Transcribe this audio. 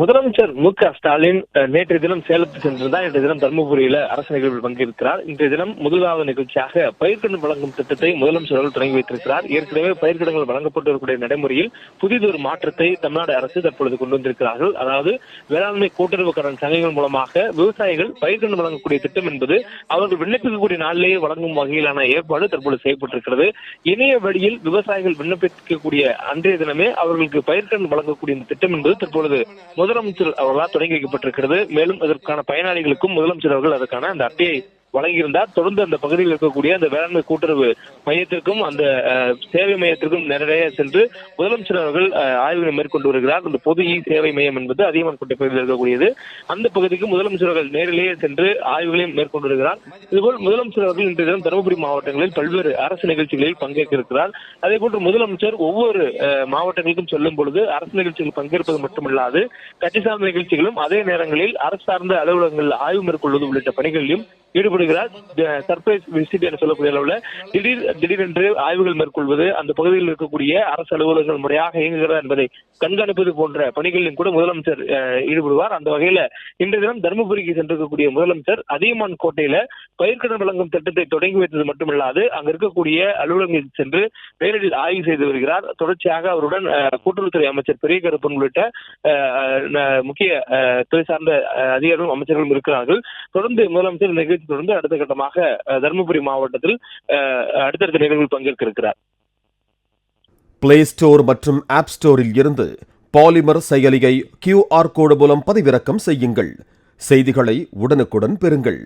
முதலமைச்சர் மு.க.ஸ்டாலின் நேற்றைய தினம் சேலத்துக்கு சென்றிருந்தார். இன்றைய தினம் தருமபுரியில அரசு நிகழ்வில் பங்கேற்கிறார். இன்றைய தினம் முதலாவது நிகழ்ச்சியாக பயிர்க்கடன் வழங்கும் திட்டத்தை முதலமைச்சர் அவர்கள் தொடங்கி வைத்திருக்கிறார். ஏற்கனவே பயிர்க்கடன்கள் வழங்கப்பட்டு வரக்கூடிய நடைமுறையில் புதிதொரு மாற்றத்தை தமிழ்நாடு அரசு தற்பொழுது கொண்டு வந்திருக்கிறார்கள். அதாவது வேளாண்மை கூட்டுறவு கடன் சங்கங்கள் மூலமாக விவசாயிகள் பயிர்க்கடன் வழங்கக்கூடிய திட்டம் என்பது அவர்கள் விண்ணப்பிக்கக்கூடிய நாளிலேயே வழங்கும் வகையிலான ஏற்பாடு தற்பொழுது செய்யப்பட்டிருக்கிறது. இணைய வழியில் விவசாயிகள் விண்ணப்பிக்கக்கூடிய அன்றைய தினமே அவர்களுக்கு பயிர்க்கடன் வழங்கக்கூடிய இந்த திட்டம் என்பது தற்பொழுது முதலமைச்சர் அவர்களால் தொடங்கி வைக்கப்பட்டிருக்கிறது. மேலும் இதற்கான பயனாளிகளுக்கும் முதலமைச்சர் அவர்கள் அதற்கான அந்த அட்டையை வழங்கியிருந்தார். தொடர்ந்து அந்த பகுதியில் இருக்கக்கூடிய அந்த வேளாண்மை கூட்டுறவு மையத்திற்கும் அந்த சேவை மையத்திற்கும் நிறைய சென்று முதலமைச்சர் அவர்கள் ஆய்வுகளை மேற்கொண்டு வருகிறார். இந்த பொது சேவை மையம் என்பது அதிகமான்கோட்டை பகுதியில் இருக்கக்கூடியது. அந்த பகுதிக்கு முதலமைச்சர் அவர்கள் நேரிலேயே சென்று ஆய்வுகளையும் மேற்கொண்டு வருகிறார். இதுபோல் முதலமைச்சர் அவர்கள் இன்றைய தினம் தருமபுரி மாவட்டங்களில் பல்வேறு அரசு நிகழ்ச்சிகளில் பங்கேற்க இருக்கிறார். அதே போன்று முதலமைச்சர் ஒவ்வொரு மாவட்டங்களுக்கும் செல்லும் பொழுது அரசு நிகழ்ச்சிகளில் பங்கேற்பது மட்டுமல்லாது கட்சி சார்ந்த நிகழ்ச்சிகளும் அதே நேரங்களில் அரசு சார்ந்த அலுவலகங்கள் ஆய்வு மேற்கொள்வது உள்ளிட்ட பணிகளிலும் ஈடுபடுகிறார். சர்ப்ரைஸ் விசிட் என சொல்லக்கூடிய அளவில் திடீரென்று ஆய்வுகள் மேற்கொள்வது, அந்த பகுதியில் இருக்கக்கூடிய அரசு அலுவலகங்கள் முறையாக இயங்குகிறதா என்பதை கண்காணிப்பது போன்ற பணிகளிலும் கூட முதலமைச்சர் ஈடுபடுவார். அந்த வகையில இன்றைய தினம் தருமபுரிக்கு சென்றிருக்கக்கூடிய முதலமைச்சர் அதியமான் கோட்டையில பயிர்க்கடன் வழங்கும் திட்டத்தை தொடங்கி வைத்தது மட்டுமல்லாது அங்க இருக்கக்கூடிய அலுவலகங்களுக்கு சென்று நேரடியில் ஆய்வு செய்து வருகிறார். தொடர்ச்சியாக அவருடன் கூட்டுறவுத்துறை அமைச்சர் பெரிய கருப்பன் உள்ளிட்ட முக்கிய துறை சார்ந்த அதிகாரிகளும் அமைச்சர்களும் இருக்கிறார்கள். தொடர்ந்து முதலமைச்சர் நிகழ்ச்சி தொடர்ந்து அடுத்த கட்டமாக தருமபுரி மாவட்டத்தில் அடுத்தடுத்த நிகழ்வில் பங்கேற்க இருக்கிறார். பிளே ஸ்டோர் மற்றும் ஆப் ஸ்டோரில் இருந்து பாலிமர் செயலியை QR கோடு மூலம் பதிவிறக்கம் செய்யுங்கள். செய்திகளை உடனுக்குடன் பெறுங்கள்.